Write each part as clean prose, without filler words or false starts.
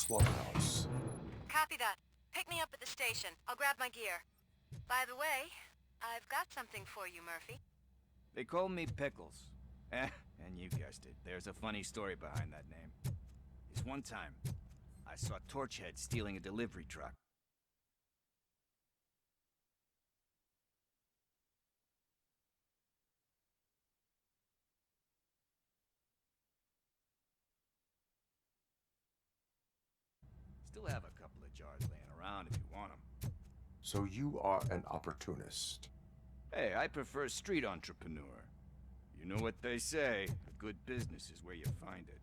slaughterhouse. Copy that. Pick me up at the station. I'll grab my gear. By the way, I've got something for you, Murphy. They call me Pickles. And you guessed it, there's a funny story behind that name. This one time, I saw Torchhead stealing a delivery truck. Still have a couple of jars laying around if you want them. So you are an opportunist. Hey, I prefer street entrepreneur. You know what they say, a good business is where you find it.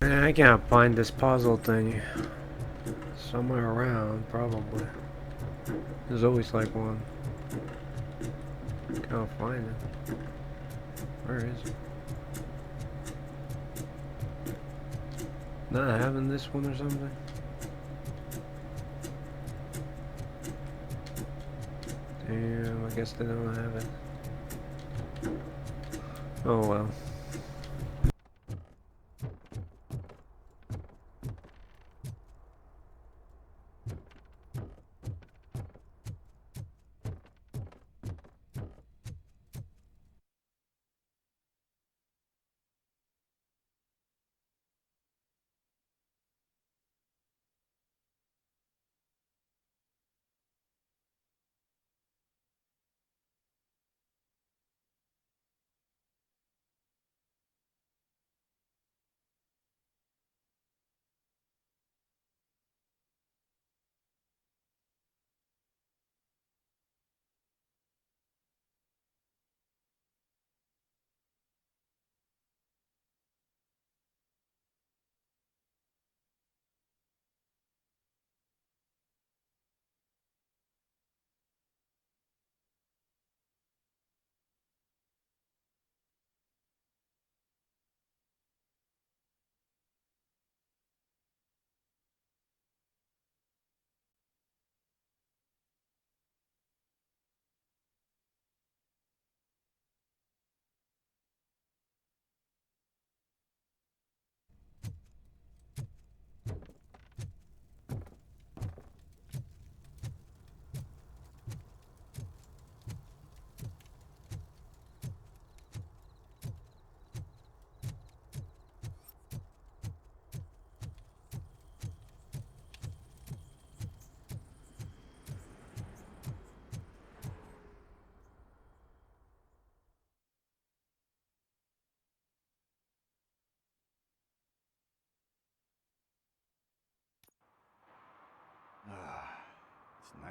Man, I can't find this puzzle thing. Somewhere around, probably. There's always like one. Can't find it. Where is it? Not having this one or something? Damn, I guess they don't have it. Oh well.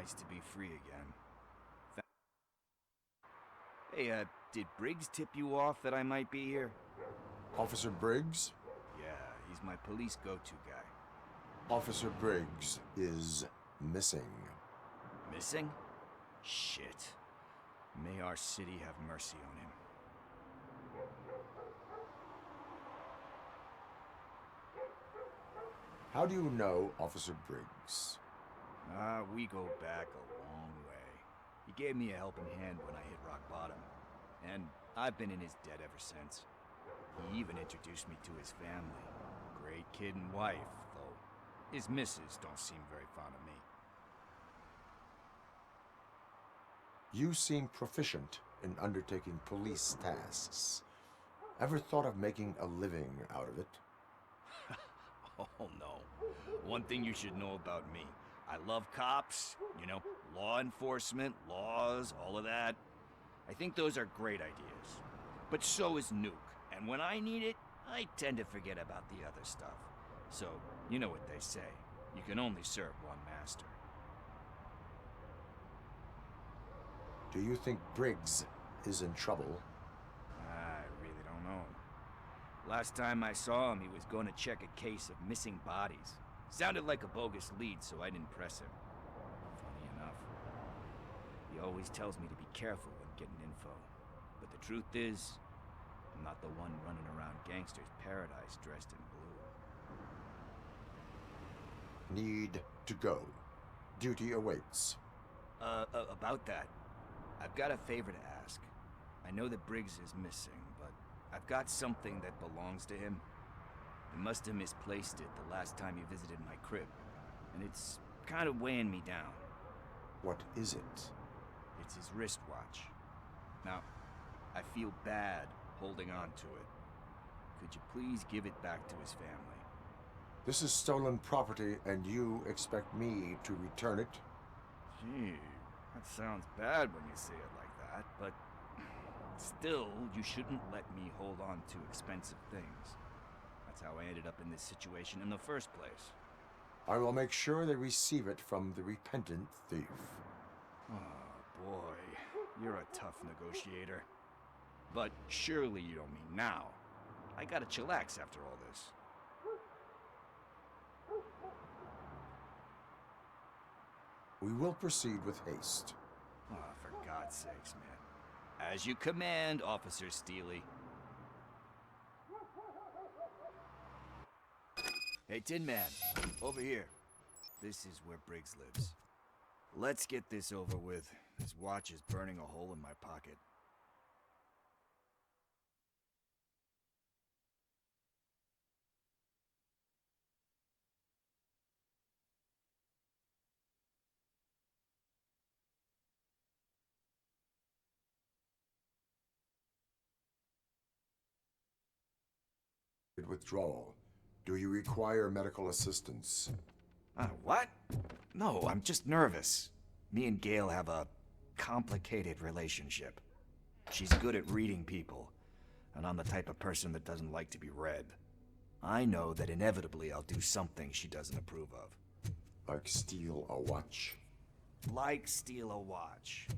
Nice to be free again. Hey, did Briggs tip you off that I might be here? Officer Briggs? Yeah, he's my police go-to guy. Officer Briggs is missing. Missing? Shit. May our city have mercy on him. How do you know Officer Briggs? We go back a long way. He gave me a helping hand when I hit rock bottom, and I've been in his debt ever since. He even introduced me to his family. Great kid and wife, though his missus don't seem very fond of me. You seem proficient in undertaking police tasks. Ever thought of making a living out of it? Oh no. One thing you should know about me. I love cops, you know, law enforcement, laws, all of that. I think those are great ideas. But so is Nuke, and when I need it, I tend to forget about the other stuff. So, you know what they say. You can only serve one master. Do you think Briggs is in trouble? I really don't know. Last time I saw him, he was going to check a case of missing bodies. Sounded like a bogus lead, so I didn't press him. Funny enough. He always tells me to be careful when getting info. But the truth is, I'm not the one running around gangster's paradise dressed in blue. Need to go. Duty awaits. About that, I've got a favor to ask. I know that Briggs is missing, but I've got something that belongs to him. I must have misplaced it the last time he visited my crib, and it's kind of weighing me down. What is it? It's his wristwatch. Now, I feel bad holding on to it. Could you please give it back to his family? This is stolen property, and you expect me to return it? Gee, that sounds bad when you say it like that, but still, you shouldn't let me hold on to expensive things. That's how I ended up in this situation in the first place. I will make sure they receive it from the repentant thief. Oh, boy. You're a tough negotiator. But surely you don't mean now. I gotta chillax after all this. We will proceed with haste. Oh, for God's sakes, man. As you command, Officer Steely. Hey, Tin Man, over here. This is where Briggs lives. Let's get this over with. His watch is burning a hole in my pocket. Withdrawal. Do you require medical assistance? What? No, I'm just nervous. Me and Gail have a complicated relationship. She's good at reading people, and I'm the type of person that doesn't like to be read. I know that inevitably I'll do something she doesn't approve of. Like steal a watch? Like steal a watch.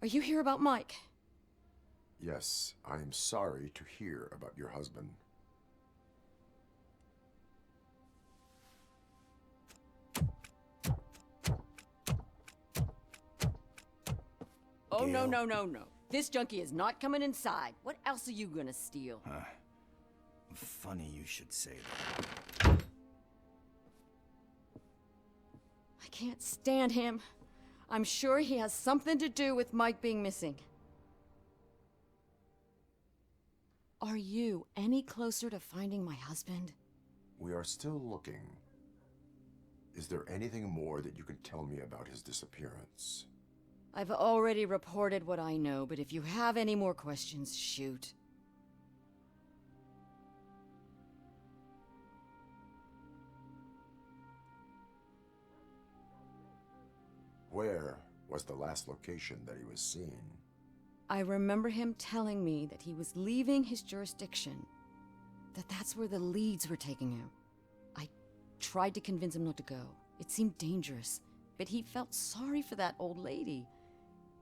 Are you here about Mike? Yes, I am sorry to hear about your husband. Oh, no, Gail? no, no, no. This junkie is not coming inside. What else are you gonna steal? Funny you should say that. I can't stand him. I'm sure he has something to do with Mike being missing. Are you any closer to finding my husband? We are still looking. Is there anything more that you can tell me about his disappearance? I've already reported what I know, but if you have any more questions, shoot. Where was the last location that he was seen? I remember him telling me that he was leaving his jurisdiction, that that's where the leads were taking him. I tried to convince him not to go. It seemed dangerous, but he felt sorry for that old lady.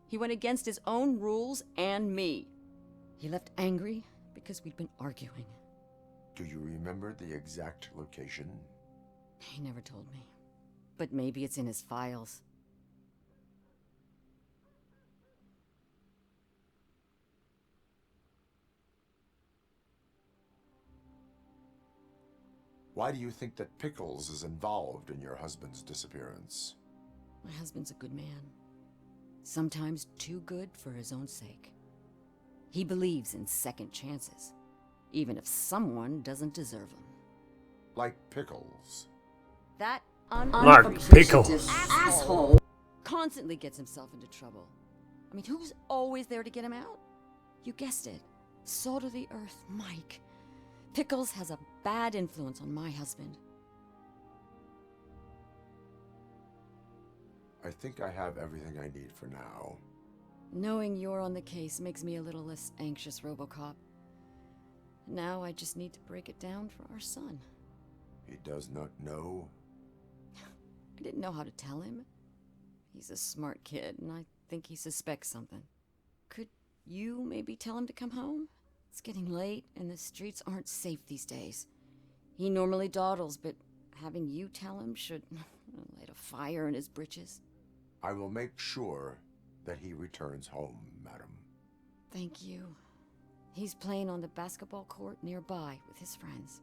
He went against his own rules and me. He left angry because we'd been arguing. Do you remember the exact location? He never told me, but maybe it's in his files. Why do you think that Pickles is involved in your husband's disappearance? My husband's a good man. Sometimes too good for his own sake. He believes in second chances, even if someone doesn't deserve them. Like Pickles. That Like unappreciative Pickles. asshole constantly gets himself into trouble. I mean, who's always there to get him out? You guessed it. Salt of the earth, Mike. Pickles has a bad influence on my husband. I think I have everything I need for now. Knowing you're on the case makes me a little less anxious, Robocop. Now I just need to break it down for our son. He does not know? I didn't know how to tell him. He's a smart kid, and I think he suspects something. Could you maybe tell him to come home? It's getting late, and the streets aren't safe these days. He normally dawdles, but having you tell him should light a fire in his britches. I will make sure that he returns home, madam. Thank you. He's playing on the basketball court nearby with his friends.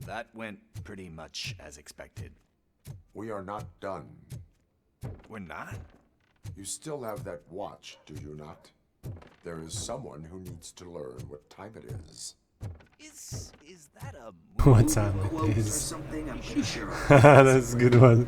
That went pretty much as expected. We are not done. We're not? You still have that watch, do you not? There is someone who needs to learn what time it is. Is that a What time movie it quote or is. something? I'm pretty sure. That's a good one.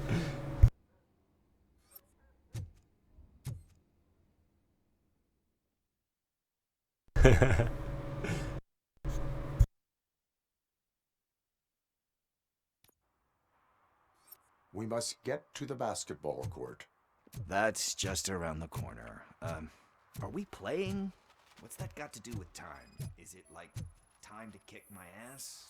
We must get to the basketball court. That's just around the corner. Are we playing? What's that got to do with time? Is it like time to kick my ass?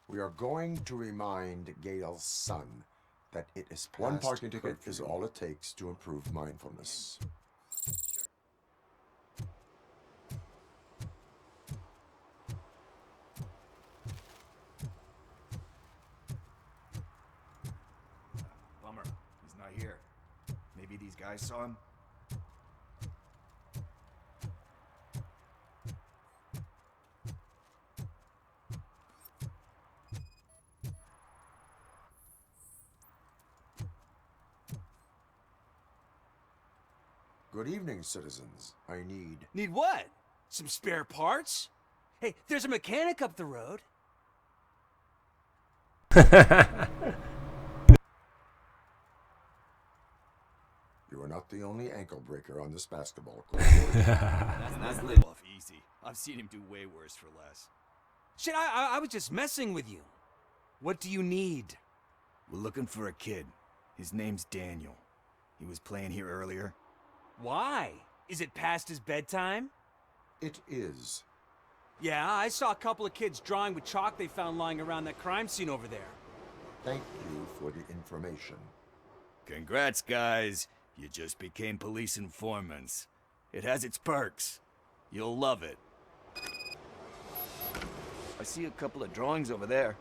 We are going to remind Gail's son that it is past One parking ticket is all it takes to improve mindfulness. Bummer. He's not here. Maybe these guys saw him? Good evening, citizens. I need... Need what? Some spare parts? Hey, there's a mechanic up the road. You are not the only ankle breaker on this basketball court. That's live off easy. I've seen him do way worse for less. Shit, I was just messing with you. What do you need? We're looking for a kid. His name's Daniel. He was playing here earlier. Why? Is it past his bedtime? It is. Yeah, I saw a couple of kids drawing with chalk they found lying around that crime scene over there. Thank you for the information. Congrats, guys. You just became police informants. It has its perks. You'll love it. I see a couple of drawings over there.